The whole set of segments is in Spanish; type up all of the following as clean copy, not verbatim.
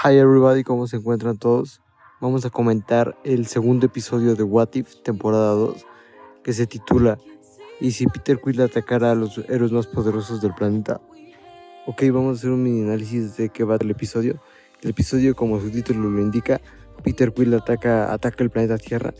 Hi everybody, ¿cómo se encuentran todos? Vamos a comentar el segundo episodio de What If, temporada 2, que se titula ¿Y si Peter Quill atacara a los héroes más poderosos del planeta? Ok, vamos a hacer un mini análisis de qué va el episodio. El episodio, como su título lo indica, Peter Quill ataca el planeta Tierra.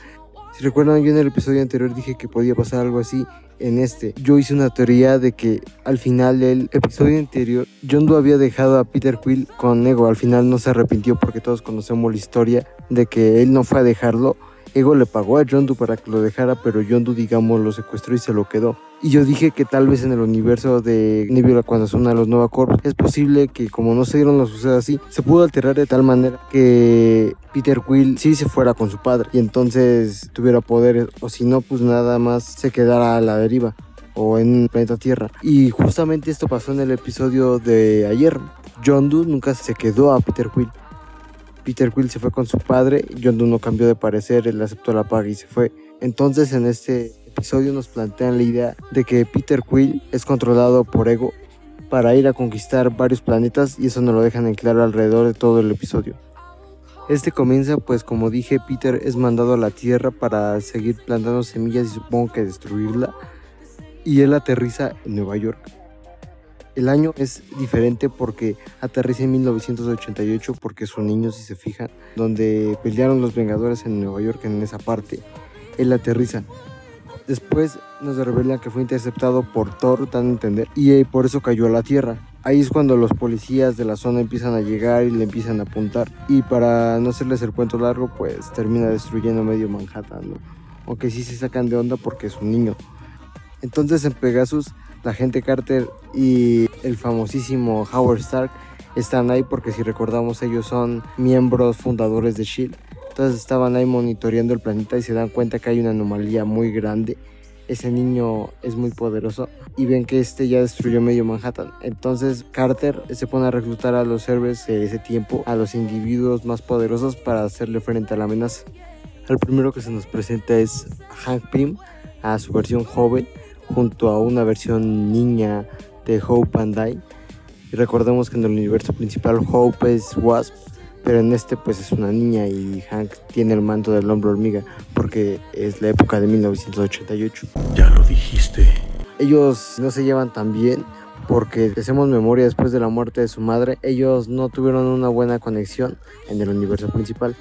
Si recuerdan, yo en el episodio anterior dije que podía pasar algo así en este. Yo hice una teoría de que al final del episodio anterior, Yondu había dejado a Peter Quill con Ego. Al final no se arrepintió porque todos conocemos la historia de que él no fue a dejarlo. Ego le pagó a Yondu para que lo dejara, pero Yondu, digamos, lo secuestró y se lo quedó. Y yo dije que tal vez en el universo de Nebula, cuando son a los Nova Corps, es posible que, como no se dieron los sucesos así, se pudo alterar de tal manera que Peter Quill sí se fuera con su padre y entonces tuviera poderes, o si no, pues nada más se quedara a la deriva o en el planeta Tierra. Y justamente esto pasó en el episodio de ayer. Yondu nunca se quedó a Peter Quill. Peter Quill se fue con su padre, Yondu no cambió de parecer, él aceptó la paga y se fue. Entonces en este episodio nos plantean la idea de que Peter Quill es controlado por Ego para ir a conquistar varios planetas, y eso nos lo dejan en claro alrededor de todo el episodio. Este comienza pues, como dije, Peter es mandado a la Tierra para seguir plantando semillas y supongo que destruirla, y él aterriza en Nueva York. El año es diferente porque aterriza en 1988 porque es un niño, si se fijan, donde pelearon los Vengadores en Nueva York, en esa parte. Él aterriza. Después nos revelan que fue interceptado por Thor, dan a entender, y por eso cayó a la Tierra. Ahí es cuando los policías de la zona empiezan a llegar y le empiezan a apuntar. Y para no hacerles el cuento largo, pues termina destruyendo medio Manhattan, ¿no? Aunque sí se sacan de onda porque es un niño. Entonces en Pegasus, la agente Carter y el famosísimo Howard Stark están ahí porque, si recordamos, ellos son miembros fundadores de S.H.I.E.L.D. Entonces estaban ahí monitoreando el planeta y se dan cuenta que hay una anomalía muy grande. Ese niño es muy poderoso y ven que ya destruyó medio Manhattan. Entonces Carter se pone a reclutar a los héroes de ese tiempo, a los individuos más poderosos, para hacerle frente a la amenaza. El primero que se nos presenta es Hank Pym, a su versión joven, junto a una versión niña de Hope Van Dyne. Y recordemos que en el universo principal Hope es Wasp, pero en este pues es una niña y Hank tiene el manto del hombre hormiga porque es la época de 1988. Ya lo dijiste. Ellos no se llevan tan bien porque, si hacemos memoria, después de la muerte de su madre, ellos no tuvieron una buena conexión en el universo principal.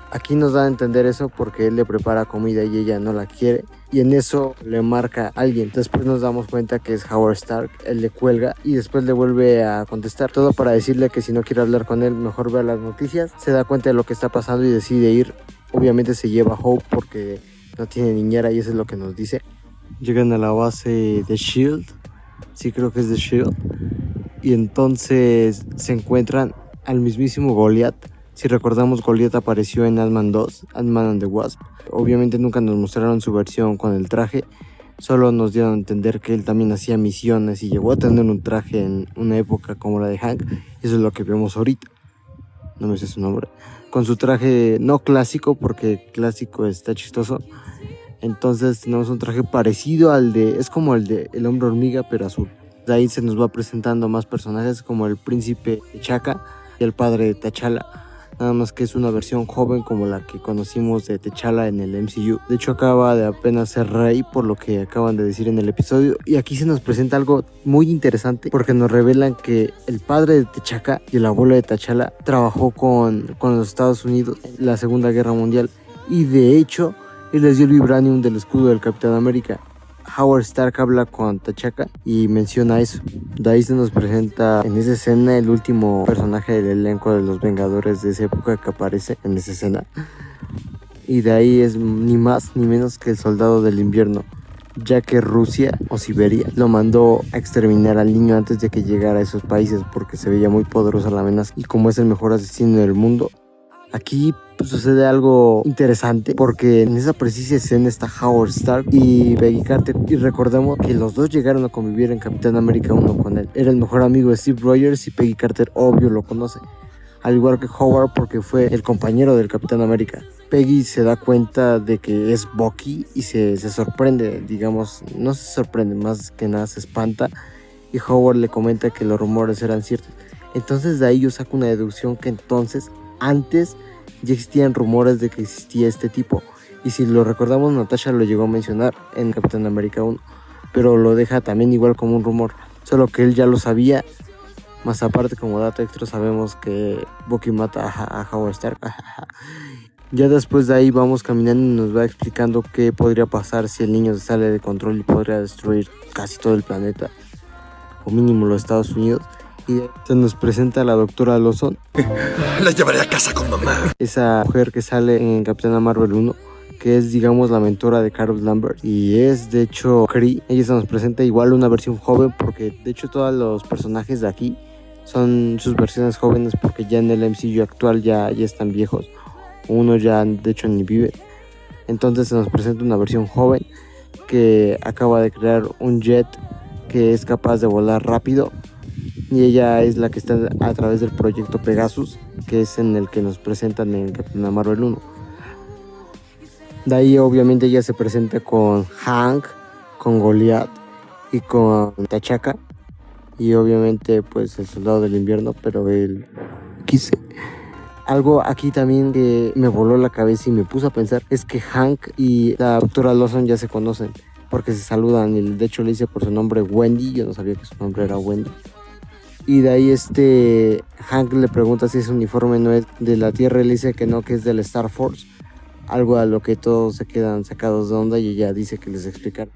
Aquí nos da a entender eso porque él le prepara comida y ella no la quiere, y en eso le marca a alguien. Después nos damos cuenta que es Howard Stark. Él le cuelga y después le vuelve a contestar, todo para decirle que si no quiere hablar con él, mejor vea las noticias. Se da cuenta de lo que está pasando y decide ir. Obviamente se lleva a Hope porque no tiene niñera, y eso es lo que nos dice. Llegan a la base de S.H.I.E.L.D. Sí, creo que es de S.H.I.E.L.D. Y entonces se encuentran al mismísimo Goliath. Si recordamos, Goliath apareció en Ant-Man 2, Ant-Man and the Wasp. Obviamente nunca nos mostraron su versión con el traje, solo nos dieron a entender que él también hacía misiones y llegó a tener un traje en una época como la de Hank. Eso es lo que vemos ahorita. No me sé su nombre. Con su traje no clásico, porque clásico está chistoso. Entonces tenemos un traje parecido al de... es como el de el hombre hormiga, pero azul. De ahí se nos va presentando más personajes como el príncipe T'Chaka y el padre de T'Challa. Nada más que es una versión joven como la que conocimos de T'Challa en el MCU. De hecho, acaba de apenas ser rey, por lo que acaban de decir en el episodio. Y aquí se nos presenta algo muy interesante porque nos revelan que el padre de T'Chaka y el abuelo de T'Challa trabajó con los Estados Unidos en la Segunda Guerra Mundial. Y de hecho, él les dio el vibranium del escudo del Capitán América. Howard Stark habla con T'Chaka y menciona eso. De ahí se nos presenta en esa escena el último personaje del elenco de los Vengadores de esa época que aparece en esa escena. Y de ahí es ni más ni menos que el Soldado del Invierno, ya que Rusia o Siberia lo mandó a exterminar al niño antes de que llegara a esos países porque se veía muy poderosa la amenaza, y como es el mejor asesino del mundo. Aquí pues sucede algo interesante porque en esa precisa escena está Howard Stark y Peggy Carter, y recordemos que los dos llegaron a convivir en Capitán América 1 con él. Era el mejor amigo de Steve Rogers y Peggy Carter obvio lo conoce, al igual que Howard porque fue el compañero del Capitán América. Peggy se da cuenta de que es Bucky y se sorprende, digamos, no se sorprende, más que nada se espanta, y Howard le comenta que los rumores eran ciertos. Entonces de ahí yo saco una deducción que entonces antes ya existían rumores de que existía este tipo. Y si lo recordamos, Natasha lo llegó a mencionar en Capitán América 1, pero lo deja también igual como un rumor, solo que él ya lo sabía. Más aparte, como dato extra, sabemos que Bucky mata a Howard Stark. Ya después de ahí vamos caminando y nos va explicando qué podría pasar si el niño se sale de control y podría destruir casi todo el planeta, o mínimo los Estados Unidos. Y se nos presenta a la doctora Lawson. La llevaré a casa con mamá. Esa mujer que sale en Capitana Marvel 1, que es, digamos, la mentora de Carol Danvers, y es de hecho Kree. Ella se nos presenta igual una versión joven, porque de hecho todos los personajes de aquí son sus versiones jóvenes, porque ya en el MCU actual ya están viejos, uno ya de hecho ni vive. Entonces se nos presenta una versión joven que acaba de crear un jet que es capaz de volar rápido, y ella es la que está a través del proyecto Pegasus, que es en el que nos presentan en Capitana Marvel 1. De ahí obviamente ella se presenta con Hank, con Goliath y con T'Chaka, y obviamente pues el Soldado del Invierno, pero él quise. Algo aquí también que me voló la cabeza y me puso a pensar es que Hank y la doctora Lawson ya se conocen, porque se saludan, y de hecho le dice por su nombre Wendy. Yo no sabía que su nombre era Wendy. Y de ahí Hank le pregunta si ese uniforme no es de la Tierra, y le dice que no, que es del Star Force. Algo a lo que todos se quedan sacados de onda, y ella dice que les explicará.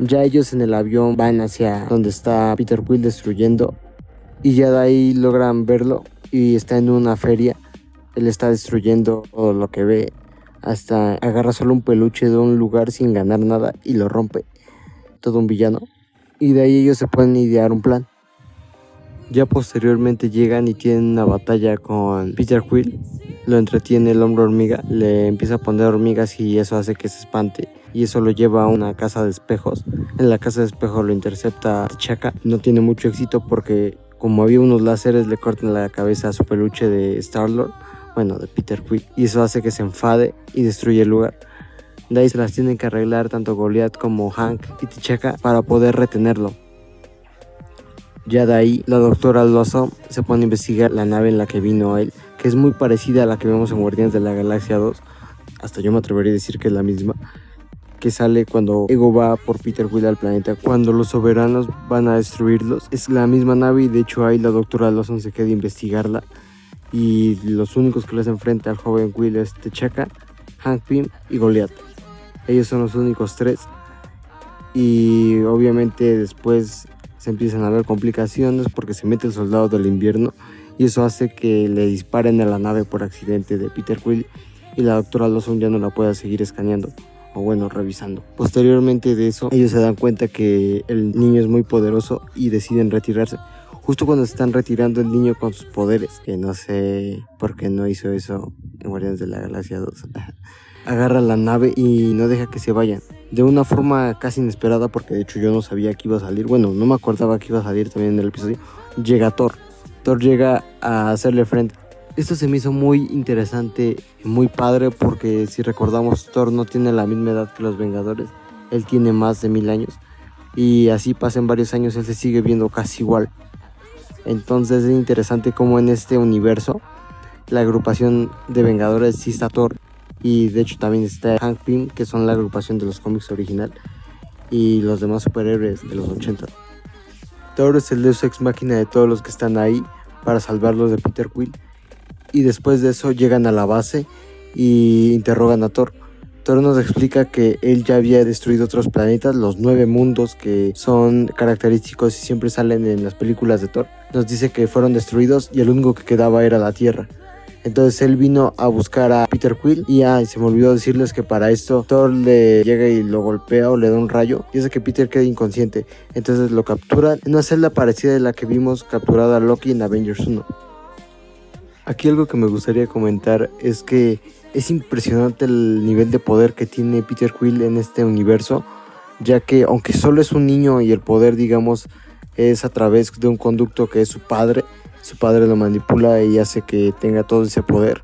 Ya ellos en el avión van hacia donde está Peter Quill destruyendo, y ya de ahí logran verlo, y está en una feria. Él está destruyendo todo lo que ve, hasta agarra solo un peluche de un lugar sin ganar nada y lo rompe. Todo un villano. Y de ahí ellos se pueden idear un plan. Ya posteriormente llegan y tienen una batalla con Peter Quill. Lo entretiene el hombre hormiga, le empieza a poner hormigas y eso hace que se espante, y eso lo lleva a una casa de espejos. En la casa de espejos lo intercepta T'Chaka. No tiene mucho éxito porque como había unos láseres, le cortan la cabeza a su peluche de Star-Lord, bueno, de Peter Quill, y eso hace que se enfade y destruye el lugar. De ahí se las tienen que arreglar tanto Goliath como Hank y T'Chaka para poder retenerlo. Ya de ahí la doctora Lawson se pone a investigar la nave en la que vino él, que es muy parecida a la que vemos en Guardianes de la Galaxia 2, hasta yo me atrevería a decir que es la misma, que sale cuando Ego va por Peter Quill al planeta, cuando los soberanos van a destruirlos. Es la misma nave, y de hecho ahí la doctora Lawson se queda a investigarla, y los únicos que les enfrenta al joven Quill es T'Chaka, Hank Pym y Goliath. Ellos son los únicos tres, y obviamente después se empiezan a ver complicaciones porque se mete el Soldado del Invierno, y eso hace que le disparen a la nave por accidente de Peter Quill, y la doctora Lawson ya no la pueda seguir escaneando, o bueno, revisando. Posteriormente de eso, ellos se dan cuenta que el niño es muy poderoso y deciden retirarse. Justo cuando se están retirando el niño con sus poderes, que no sé por qué no hizo eso en Guardianes de la Galaxia 2, agarra la nave y no deja que se vayan. De una forma casi inesperada, porque de hecho yo no sabía que iba a salir, bueno, no me acordaba que iba a salir también en el episodio. Llega Thor. Thor llega a hacerle frente. Esto se me hizo muy interesante y muy padre, porque si recordamos, Thor no tiene la misma edad que los Vengadores. Él tiene más de 1000 años. Y así pasan varios años, él se sigue viendo casi igual. Entonces es interesante cómo en este universo la agrupación de Vengadores sí está Thor. Y de hecho también está Hank Pym, que son la agrupación de los cómics original, y los demás superhéroes de los 80. Thor es el deus ex máquina de todos los que están ahí para salvarlos de Peter Quill. Y después de eso llegan a la base y interrogan a Thor. Thor nos explica que él ya había destruido otros planetas, los 9 mundos que son característicos y siempre salen en las películas de Thor. Nos dice que fueron destruidos y el único que quedaba era la Tierra. Entonces él vino a buscar a Peter Quill, y se me olvidó decirles que para esto Thor le llega y lo golpea o le da un rayo, y hace que Peter quede inconsciente. Entonces lo capturan en una celda parecida de la que vimos capturada a Loki en Avengers 1. Aquí algo que me gustaría comentar es que es impresionante el nivel de poder que tiene Peter Quill en este universo, ya que aunque solo es un niño y el poder, digamos, es a través de un conducto que es su padre lo manipula y hace que tenga todo ese poder,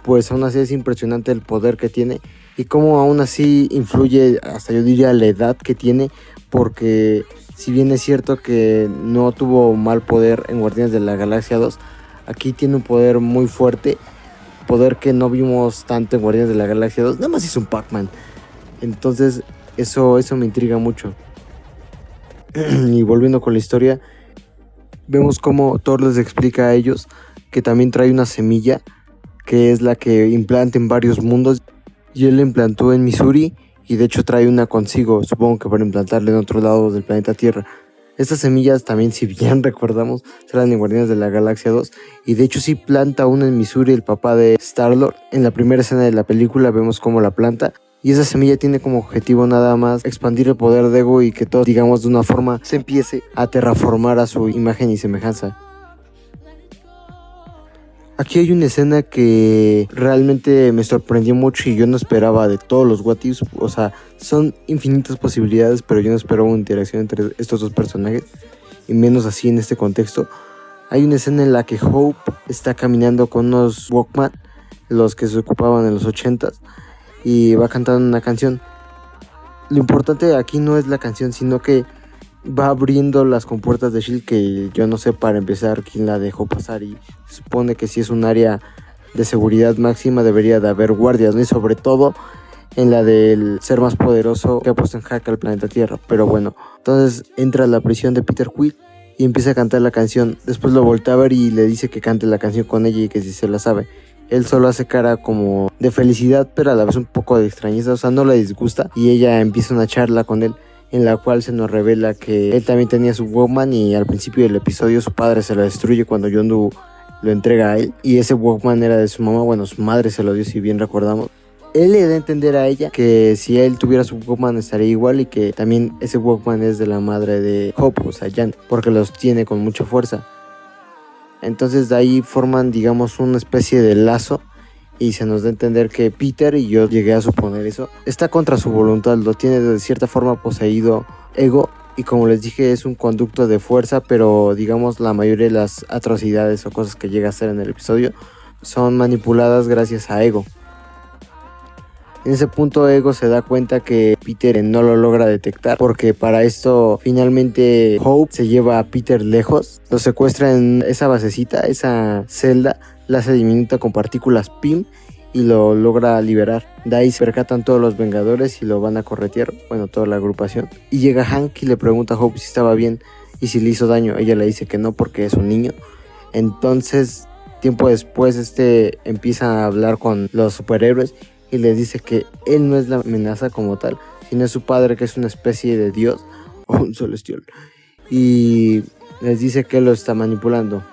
pues aún así es impresionante el poder que tiene, y cómo aún así influye, hasta yo diría, la edad que tiene, porque Si bien es cierto que no tuvo mal poder en Guardianes de la Galaxia 2, aquí tiene un poder muy fuerte, poder que no vimos tanto en Guardianes de la Galaxia 2, nada más hizo un Pac-Man. Entonces eso me intriga mucho. Y volviendo con la historia, vemos cómo Thor les explica a ellos que también trae una semilla que es la que implanta en varios mundos, y él la implantó en Missouri y de hecho trae una consigo, supongo que para implantarla en otro lado del planeta Tierra. Estas semillas también, si bien recordamos, salen en Guardianes de la Galaxia 2, y de hecho sí planta una en Missouri el papá de Star-Lord. En la primera escena de la película vemos cómo la planta, y esa semilla tiene como objetivo nada más expandir el poder de Ego y que todo, digamos, de una forma se empiece a terraformar a su imagen y semejanza. Aquí hay una escena que realmente me sorprendió mucho y yo no esperaba de todos los What Ifs. O sea, son infinitas posibilidades, pero yo no esperaba una interacción entre estos dos personajes, y menos así en este contexto. Hay una escena en la que Hope está caminando con unos Walkman, los que se ocupaban en los 80s, y va cantando una canción. Lo importante aquí no es la canción, sino que va abriendo las compuertas de S.H.I.E.L.D., que yo no sé para empezar quién la dejó pasar, y se supone que si es un área de seguridad máxima debería de haber guardias, ¿no? Y sobre todo en la del ser más poderoso que ha puesto en jaque al planeta Tierra. Pero bueno, entonces entra a la prisión de Peter Quill y empieza a cantar la canción. Después lo voltea a ver y le dice que cante la canción con ella y que si se la sabe. Él solo hace cara como de felicidad, pero a la vez un poco de extrañeza, o sea, no le disgusta, y ella empieza una charla con él en la cual se nos revela que él también tenía su Walkman, y al principio del episodio su padre se lo destruye cuando Yondu lo entrega a él, y ese Walkman era de su mamá. Bueno, su madre se lo dio, si bien recordamos. Él le da a entender a ella que si él tuviera su Walkman estaría igual, y que también ese Walkman es de la madre de Hope, o sea, Jan, porque los tiene con mucha fuerza. Entonces de ahí forman, digamos, una especie de lazo, y se nos da a entender que Peter, y yo llegué a suponer eso, está contra su voluntad, lo tiene de cierta forma poseído Ego, y como les dije es un conducto de fuerza, pero digamos la mayoría de las atrocidades o cosas que llega a hacer en el episodio son manipuladas gracias a Ego. En ese punto Ego se da cuenta que Peter no lo logra detectar, porque para esto finalmente Hope se lleva a Peter lejos, lo secuestra en esa basecita, esa celda, la hace diminuta con partículas PIM y lo logra liberar. De ahí se percatan todos los Vengadores y lo van a corretear, bueno, toda la agrupación. Y llega Hank y le pregunta a Hope si estaba bien y si le hizo daño. Ella le dice que no porque es un niño. Entonces, tiempo después, empieza a hablar con los superhéroes y les dice que él no es la amenaza como tal, sino es su padre, que es una especie de dios o un celestial, y les dice que él lo está manipulando.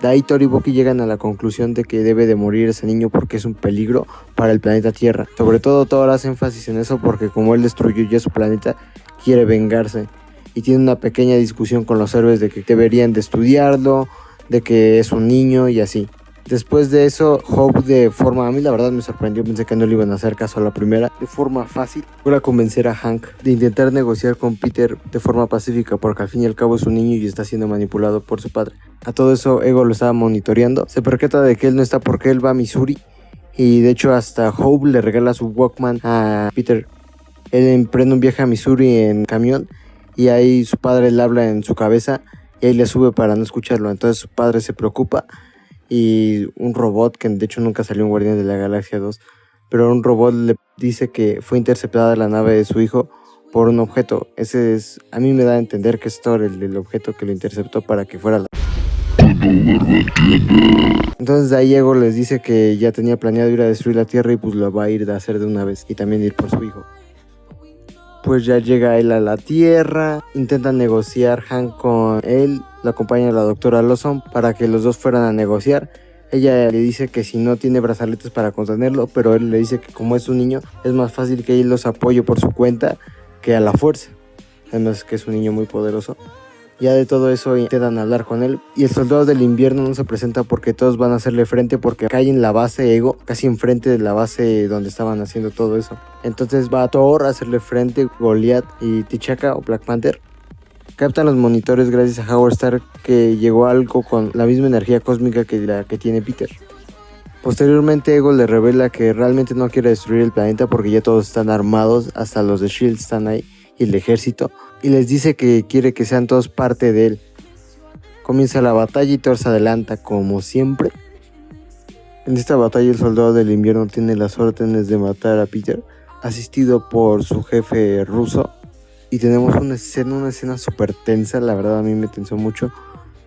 De ahí Thor y Bucky llegan a la conclusión de que debe de morir ese niño porque es un peligro para el planeta Tierra. Sobre todo Thor hace énfasis en eso porque como él destruyó ya su planeta, quiere vengarse, y tiene una pequeña discusión con los héroes de que deberían de estudiarlo, de que es un niño y así. Después de eso, Hope a mí la verdad me sorprendió, pensé que no le iban a hacer caso a la primera. De forma fácil, logra convencer a Hank de intentar negociar con Peter de forma pacífica, porque al fin y al cabo es un niño y está siendo manipulado por su padre. A todo eso, Ego lo estaba monitoreando, se percata de que él no está porque él va a Missouri, y de hecho hasta Hope le regala su Walkman a Peter. Él emprende un viaje a Missouri en camión, y ahí su padre le habla en su cabeza, y ahí le sube para no escucharlo. Entonces su padre se preocupa, y un robot, que de hecho nunca salió en Guardianes de la Galaxia 2, pero un robot le dice que fue interceptada la nave de su hijo por un objeto. Ese es, a mí me da a entender que es Thor el objeto que lo interceptó para que fuera la... Entonces de ahí Ego les dice que ya tenía planeado ir a destruir la Tierra y pues lo va a ir a hacer de una vez, y también ir por su hijo. Pues ya llega él a la Tierra, intenta negociar Hank con él, lo acompaña la doctora Lawson para que los dos fueran a negociar. Ella le dice que si no tiene brazaletes para contenerlo, pero él le dice que como es un niño es más fácil que él los apoye por su cuenta que a la fuerza. Además que es un niño muy poderoso. Ya de todo eso intentan hablar con él, y el soldado del invierno no se presenta porque todos van a hacerle frente, porque cae en la base Ego, casi enfrente de la base donde estaban haciendo todo eso. Entonces va a Thor a hacerle frente, Goliath y T'Chaka o Black Panther. Captan los monitores gracias a Howard Stark, que llegó a algo con la misma energía cósmica que la que tiene Peter. Posteriormente Ego le revela que realmente no quiere destruir el planeta porque ya todos están armados, hasta los de S.H.I.E.L.D. están ahí y el ejército. y les dice que quiere que sean todos parte de él. Comienza la batalla y Thor se adelanta como siempre. En esta batalla el soldado del invierno tiene las órdenes de matar a Peter, asistido por su jefe ruso. Y tenemos una escena súper tensa, la verdad a mí me tensó mucho,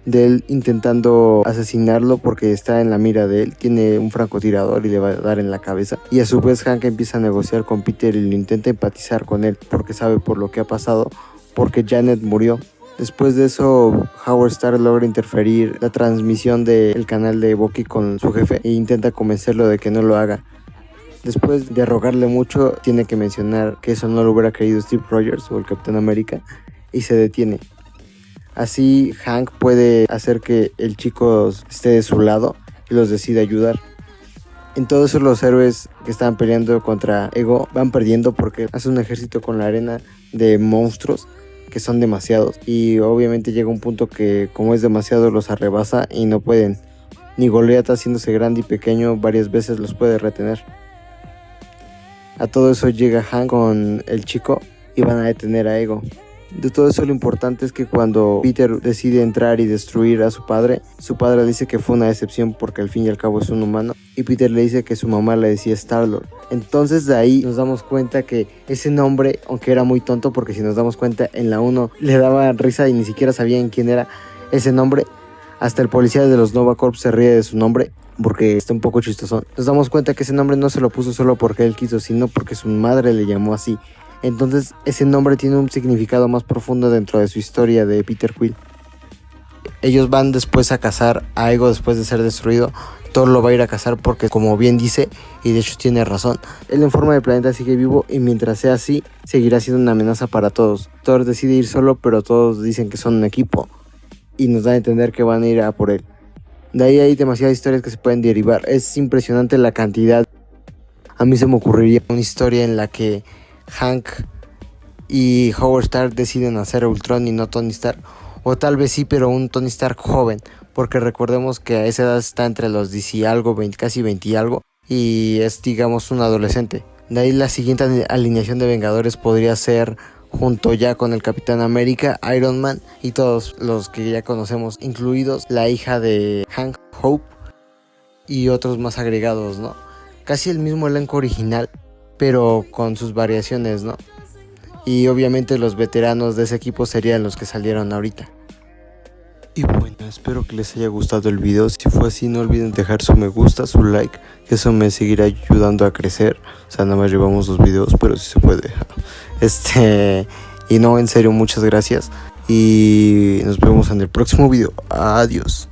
de él intentando asesinarlo porque está en la mira de él, tiene un francotirador y le va a dar en la cabeza. Y a su vez Hank empieza a negociar con Peter y lo intenta empatizar con él porque sabe por lo que ha pasado, porque Janet murió. Después de eso, Howard Stark logra interferir la transmisión del canal de Bucky con su jefe e intenta convencerlo de que no lo haga. Después de rogarle mucho, tiene que mencionar que eso no lo hubiera querido Steve Rogers o el Capitán América y se detiene. Así Hank puede hacer que el chico esté de su lado y los decide ayudar. En todo eso los héroes que estaban peleando contra Ego van perdiendo porque hace un ejército con la arena de monstruos que son demasiados, y obviamente llega un punto que como es demasiado los arrebasa y no pueden. Ni Goliath, haciéndose grande y pequeño varias veces, los puede retener. A todo eso llega Hank con el chico y van a detener a Ego. De todo eso lo importante es que cuando Peter decide entrar y destruir a su padre le dice que fue una decepción porque al fin y al cabo es un humano, y Peter le dice que su mamá le decía Star-Lord. Entonces de ahí nos damos cuenta que ese nombre, aunque era muy tonto, porque si nos damos cuenta en la 1 le daba risa y ni siquiera sabían quién era ese nombre, hasta el policía de los Nova Corps se ríe de su nombre porque está un poco chistoso. Nos damos cuenta que ese nombre no se lo puso solo porque él quiso, sino porque su madre le llamó así. Entonces ese nombre tiene un significado más profundo dentro de su historia de Peter Quill. Ellos van después a cazar a Ego después de ser destruido. Thor lo va a ir a cazar porque, como bien dice, y de hecho tiene razón, él en forma de planeta sigue vivo y mientras sea así, seguirá siendo una amenaza para todos. Thor decide ir solo, pero todos dicen que son un equipo y nos da a entender que van a ir a por él. De ahí hay demasiadas historias que se pueden derivar. Es impresionante la cantidad. A mí se me ocurriría una historia en la que Hank y Howard Stark deciden hacer Ultron y no Tony Stark, o tal vez sí, pero un Tony Stark joven, porque recordemos que a esa edad está entre los 10 y algo, 20, casi 20 y algo, y es, digamos, un adolescente. De ahí la siguiente alineación de Vengadores podría ser, junto ya con el Capitán América, Iron Man y todos los que ya conocemos, incluidos la hija de Hank, Hope, y otros más agregados, ¿no? Casi el mismo elenco original, pero con sus variaciones, ¿no? Y obviamente los veteranos de ese equipo serían los que salieron ahorita. Y bueno, espero que les haya gustado el video. Si fue así, no olviden dejar su me gusta, su like, que eso me seguirá ayudando a crecer. O sea, nada más llevamos 2 videos, pero si se puede. Y no, en serio, muchas gracias. Y nos vemos en el próximo video. Adiós.